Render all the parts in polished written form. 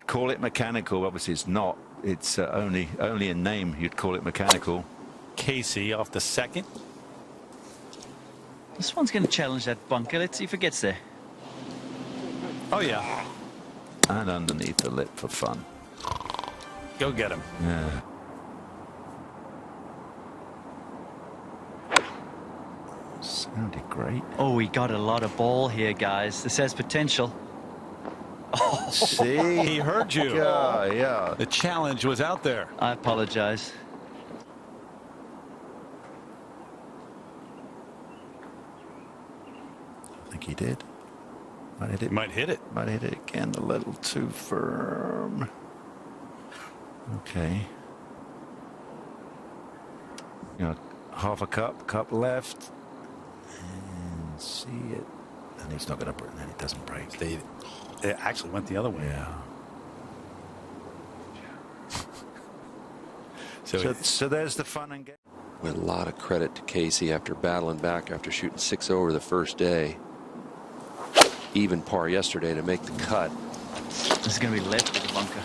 call it mechanical. Obviously, it's not. It's only in name you'd call it mechanical. Casey off the second. This one's going to challenge that bunker. Let's see if it gets there. Oh, yeah. And underneath the lip for fun. Go get him. Yeah. Sounded great. Oh, we got a lot of ball here, guys. This has potential. Oh. See? He heard you. Yeah, yeah. The challenge was out there. I apologize. I think he did. Might hit it. Might hit it. Might hit it again. A little too firm. Okay. You know, half a cup left. And see it. And he's not going to break. And it doesn't break. It actually went the other way. Yeah. So there's the fun and game. With a lot of credit to Casey after battling back after shooting 6 over the first day. Even par yesterday to make the cut. This is going to be left of the bunker.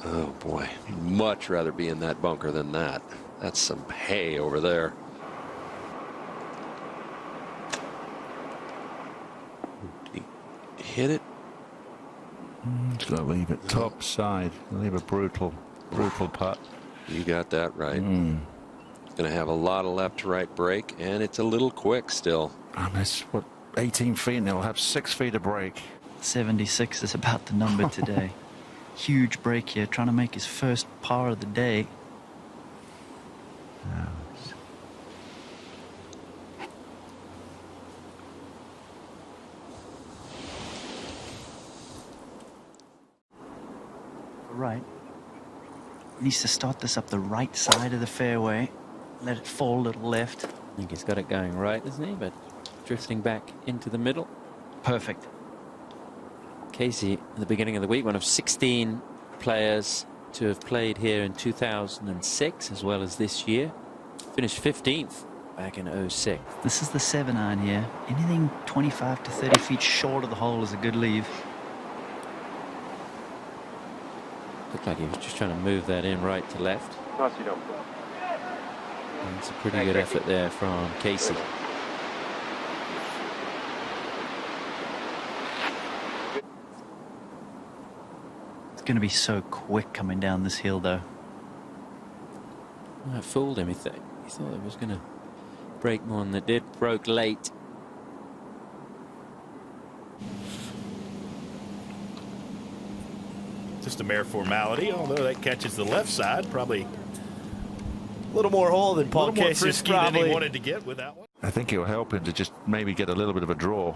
Oh boy, much rather be in that bunker than that. That's some hay over there. Did he hit it? Just got to leave it top side. Leave a brutal putt. You got that right. Going to have a lot of left to right break, and it's a little quick still. That's what, 18 feet, and they'll have 6 feet of break. 76 is about the number today. Huge break here, trying to make his first par of the day. Right. Needs to start this up the right side of the fairway. Let it fall a little left. I think he's got it going right, isn't he? But drifting back into the middle. Perfect. Casey, at the beginning of the week, one of 16 players to have played here in 2006 as well as this year. Finished 15th back in 06. This is the 7-iron here. Anything 25 to 30 feet short of the hole is a good leave. Looked like he was just trying to move that in right to left. And it's a pretty good effort there from Casey. It's going to be so quick coming down this hill, though. That fooled him. He thought it was going to break more than it did. Broke late. Just a mere formality, although that catches the left side. Probably a little more hole than Paul Casey's probably than he wanted to get with that one. I think it'll help him to just maybe get a little bit of a draw.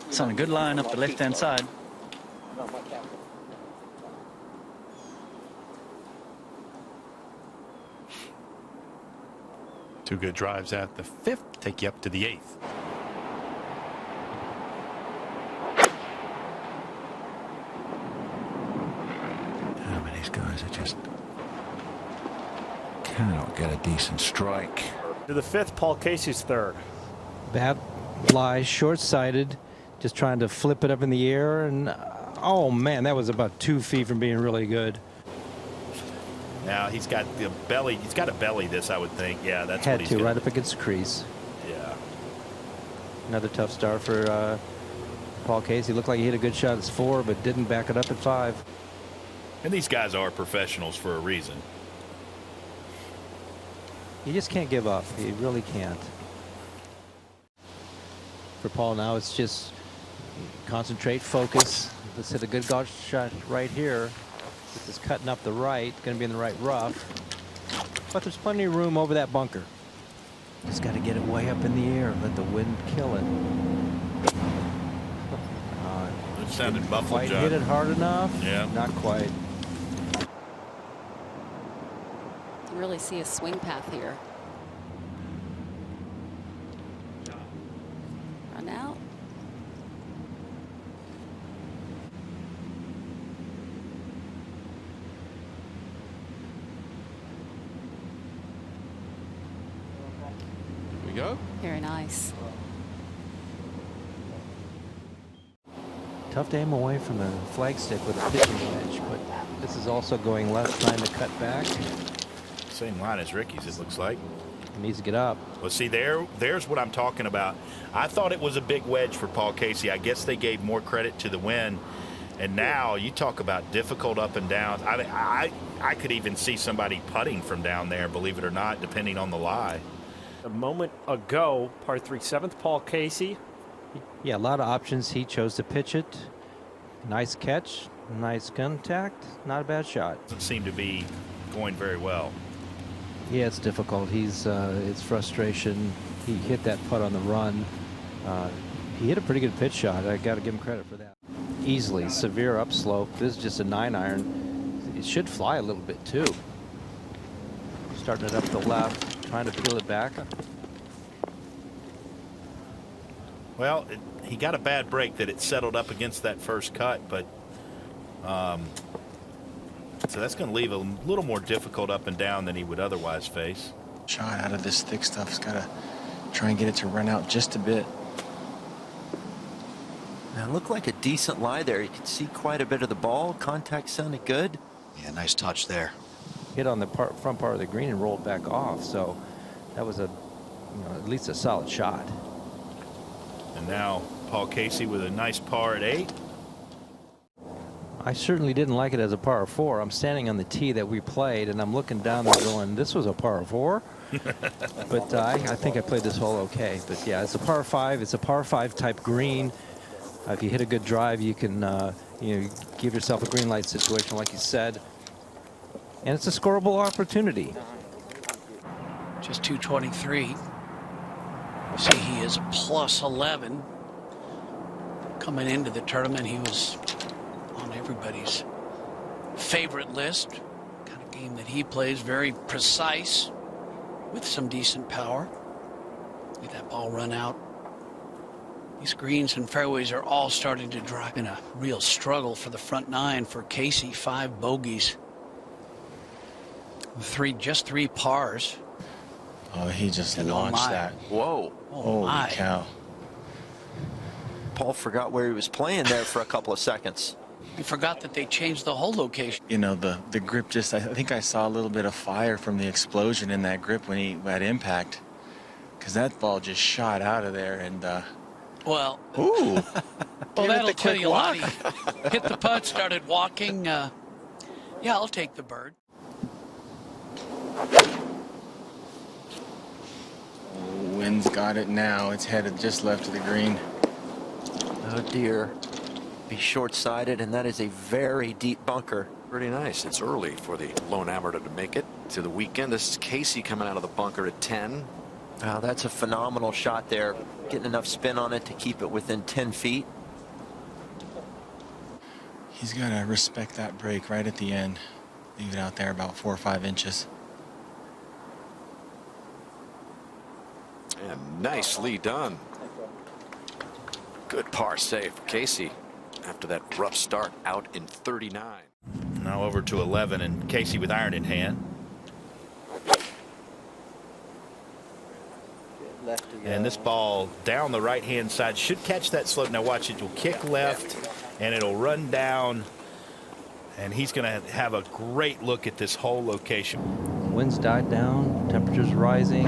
It's on a good line up the left-hand side. Two good drives at the 5th. Take you up to the 8th. These guys are just cannot get a decent strike. To the 5th, Paul Casey's 3rd. Bad lie, short-sighted, just trying to flip it up in the air, and oh man, that was about 2 feet from being really good. Now he's got the belly. He's got to belly this, I would think. Yeah, that's Had what he's to, gonna, right up against the crease. Yeah. Another tough start for Paul Casey. Looked like he hit a good shot at 4, but didn't back it up at 5. And these guys are professionals for a reason. You just can't give up. You really can't. For Paul now, it's just concentrate, focus. Let's hit a good golf shot right here. This is cutting up the right, going to be in the right rough. But there's plenty of room over that bunker. Just got to get it way up in the air. Let the wind kill it. It sounded muffled, quite John. hit it hard enough? Yeah. Not quite. You really see a swing path here. Run out. Here we go. Very nice. Tough to aim away from the flagstick with a pitching wedge, but this is also going left, trying to cut back. Same line as Ricky's, it looks like. He needs to get up. Well, see, there's what I'm talking about. I thought it was a big wedge for Paul Casey. I guess they gave more credit to the wind. And now you talk about difficult up and down. I could even see somebody putting from down there, believe it or not, depending on the lie. A moment ago, par 3 7th, Paul Casey. Yeah, a lot of options. He chose to pitch it. Nice catch, nice contact, not a bad shot. Doesn't seem to be going very well. Yeah, it's difficult. It's frustration. He hit that putt on the run. He hit a pretty good pitch shot. I got to give him credit for that. Easily, severe upslope. This is just a 9-iron. It should fly a little bit too. Starting it up the left, trying to peel it back. Well, he got a bad break that it settled up against that first cut, but so that's going to leave a little more difficult up and down than he would otherwise face. Shot out of this thick stuff's got to try and get it to run out just a bit. Now, it looked like a decent lie there. You could see quite a bit of the ball. Contact sounded good. Yeah, nice touch there. Hit on the front part of the green and rolled back off. So that was at least a solid shot. And now Paul Casey with a nice par at 8. I certainly didn't like it as a par 4. I'm standing on the tee that we played, and I'm looking down there going, this was a par 4? But I think I played this hole okay. But yeah, it's a par 5. It's a par 5 type green. If you hit a good drive, you can give yourself a green light situation, like you said. And it's a scoreable opportunity. Just 223. See, he is a plus 11. Coming into the tournament, he was on everybody's favorite list. Kind of game that he plays, very precise with some decent power. Let that ball run out. These greens and fairways are all starting to dry. Been a real struggle for the front 9 for Casey. 5 bogeys. Just 3 pars. Oh, he just And launched that. Whoa. Oh, my. Holy cow. Paul forgot where he was playing there for a couple of seconds. He forgot that they changed the whole location. You know, the grip just, I think I saw a little bit of fire from the explosion in that grip when he had impact. Because that ball just shot out of there and Well, ooh. well, that'll tell you a lot. He hit the putt, started walking. Yeah, I'll take the bird. Wind's got it now. It's headed just left of the green. Oh dear. Be short-sided, and that is a very deep bunker. Pretty nice. It's early for the lone amateur to make it to the weekend. This is Casey coming out of the bunker at 10. Wow, that's a phenomenal shot there. Getting enough spin on it to keep it within 10 feet. He's got to respect that break right at the end. Leave it out there about 4 or 5 inches. And nicely done. Good par save for Casey after that rough start out in 39. Now over to 11, and Casey with iron in hand. And this ball down the right-hand side should catch that slope. Now watch it. Will kick left, and it'll run down. And he's going to have a great look at this whole location. Winds died down. Temperatures rising.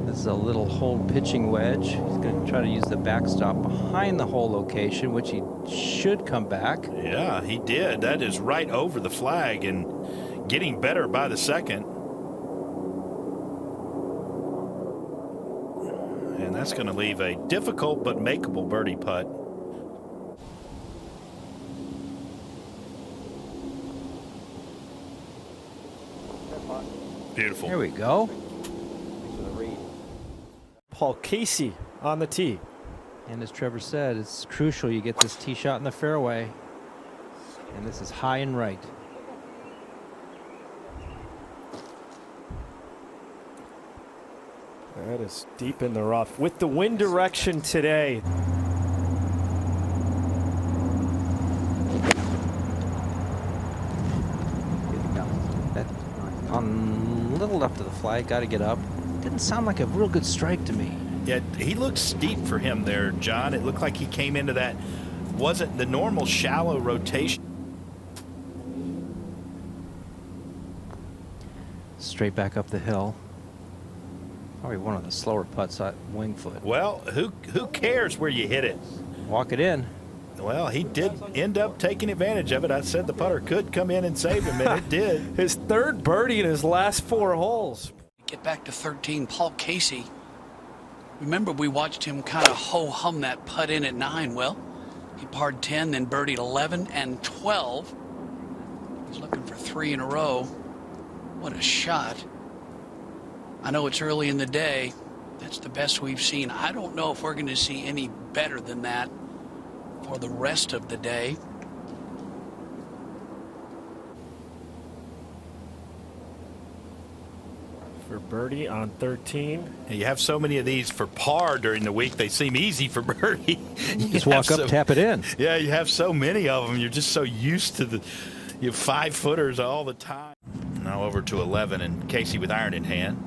This is a little hole pitching wedge. He's going to try to use the backstop behind the hole location, which he should come back. Yeah, he did. That is right over the flag and getting better by the second. And that's going to leave a difficult but makeable birdie putt. Beautiful. Here we go. Paul Casey on the tee. And as Trevor said, it's crucial you get this tee shot in the fairway. And this is high and right. That is deep in the rough. With the wind direction today. That on a little left of the flag, got to get up. didn't sound like a real good strike to me. Yeah, he looked steep for him there, John. It looked like he came into that, wasn't the normal shallow rotation. Straight back up the hill. Probably one of the slower putts at Wingfoot. Well, who cares where you hit it? Walk it in. Well, he did end up taking advantage of it. I said the putter could come in and save him, and it did. His third birdie in his last 4 holes. Get back to 13, Paul Casey. Remember, we watched him kind of ho-hum that putt in at 9. Well, he parred 10, then birdied 11 and 12. He's looking for 3 in a row. What a shot. I know it's early in the day. That's the best we've seen. I don't know if we're going to see any better than that for the rest of the day. For birdie on 13. You have so many of these for par during the week, they seem easy for birdie. Just walk up, tap it in. Yeah, you have so many of them. You're just so used to the 5-footers all the time. Now over to 11, and Casey with iron in hand.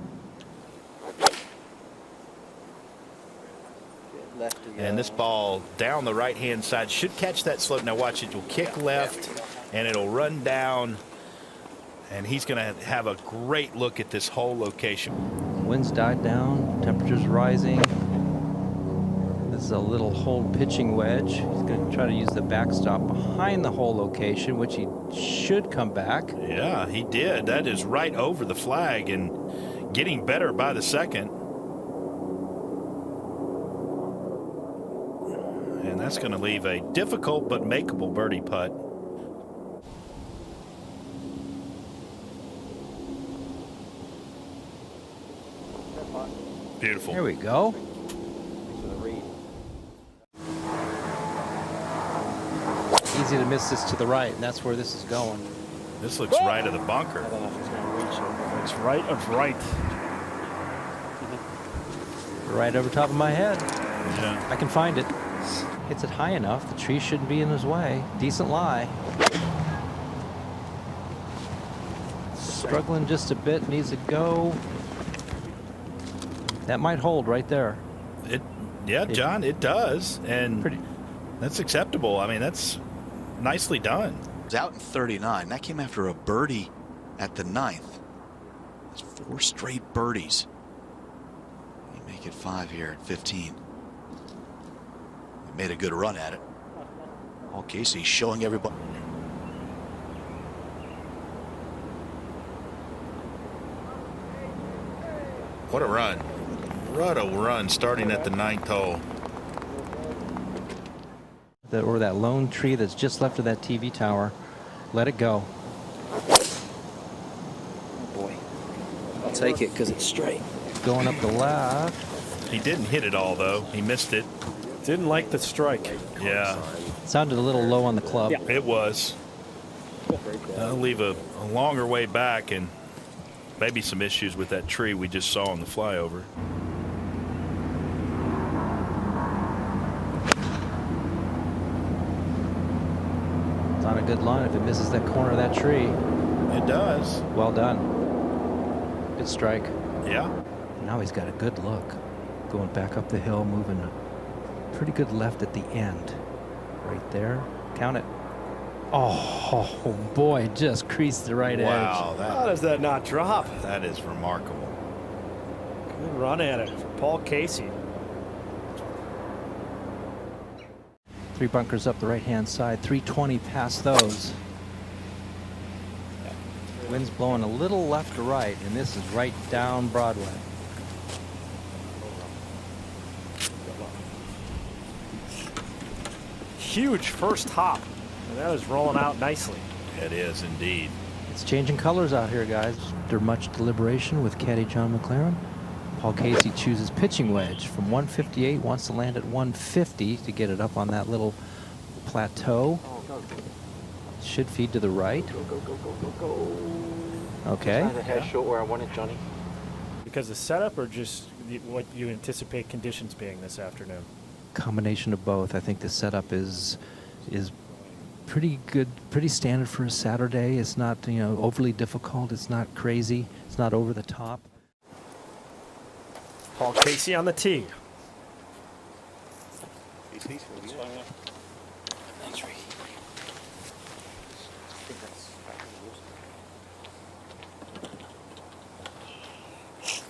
And this ball down the right-hand side should catch that slope. Now watch it. Will kick left, and it'll run down. And he's going to have a great look at this whole location. Winds died down. Temperatures rising. This is a little hole pitching wedge. He's going to try to use the backstop behind the hole location, which he should come back. Yeah, he did. That is right over the flag and getting better by the second. And that's going to leave a difficult but makeable birdie putt. Beautiful. Here we go. Easy to miss this to the right, and that's where this is going. This looks right of the bunker. It's right of right. Right over top of my head. Yeah. I can find it. Hits it high enough. The tree shouldn't be in his way. Decent lie. Struggling just a bit. Needs to go. That might hold right there. Yeah, John, it does. And that's acceptable. I mean, that's nicely done. It's out in 39. That came after a birdie at the 9th. It's 4 straight birdies. You make it 5 here at 15. We made a good run at it. Paul Casey showing everybody. What a run. What a run starting at the 9th hole. Or that lone tree that's just left of that TV tower. Let it go. Oh boy. I'll take it because it's straight. Going up the left. He didn't hit it all, though. He missed it. Didn't like the strike. Yeah. Sounded a little low on the club. Yeah. It was. I'll leave a longer way back and maybe some issues with that tree we just saw on the flyover. It's on a good line if it misses that corner of that tree. It does. Well done. Good strike. Yeah. Now he's got a good look. Going back up the hill, moving pretty good left at the end. Right there. Count it. Oh boy, just creased the right edge. Wow. How does that not drop? That is remarkable. Good run at it for Paul Casey. 3 bunkers up the right-hand side, 320 past those. Wind's blowing a little left to right, and this is right down Broadway. Huge first hop. And that is rolling out nicely. It is indeed. It's changing colors out here, guys. After much deliberation with caddy John McLaren, Paul Casey chooses pitching wedge from 158, wants to land at 150 to get it up on that little plateau. Should feed to the right. Okay. Trying to head short where I want it, Johnny. Because the setup or just what you anticipate conditions being this afternoon? Combination of both. I think the setup is pretty good, pretty standard for a Saturday. It's not, overly difficult. It's not crazy. It's not over the top. Paul Casey on the tee.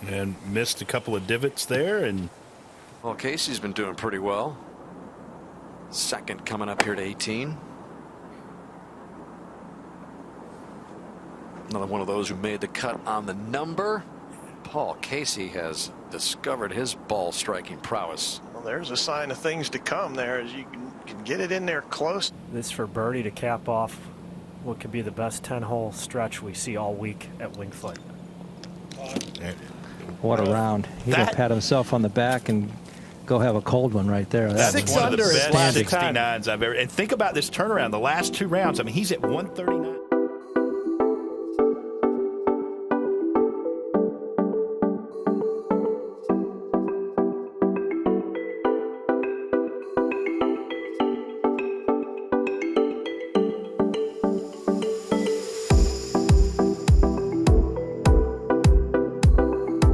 And missed a couple of divots there. And well, Casey's been doing pretty well. Second coming up here to 18. Another one of those who made the cut on the number. Paul Casey has discovered his ball striking prowess. Well, there's a sign of things to come there as you can get it in there close. This for birdie to cap off what could be the best 10-hole stretch we see all week at Wingfoot. What a round. He'll pat himself on the back and go have a cold one right there. That's one of the best 69s I've ever. And think about this turnaround. The last two rounds. I mean, he's at 139.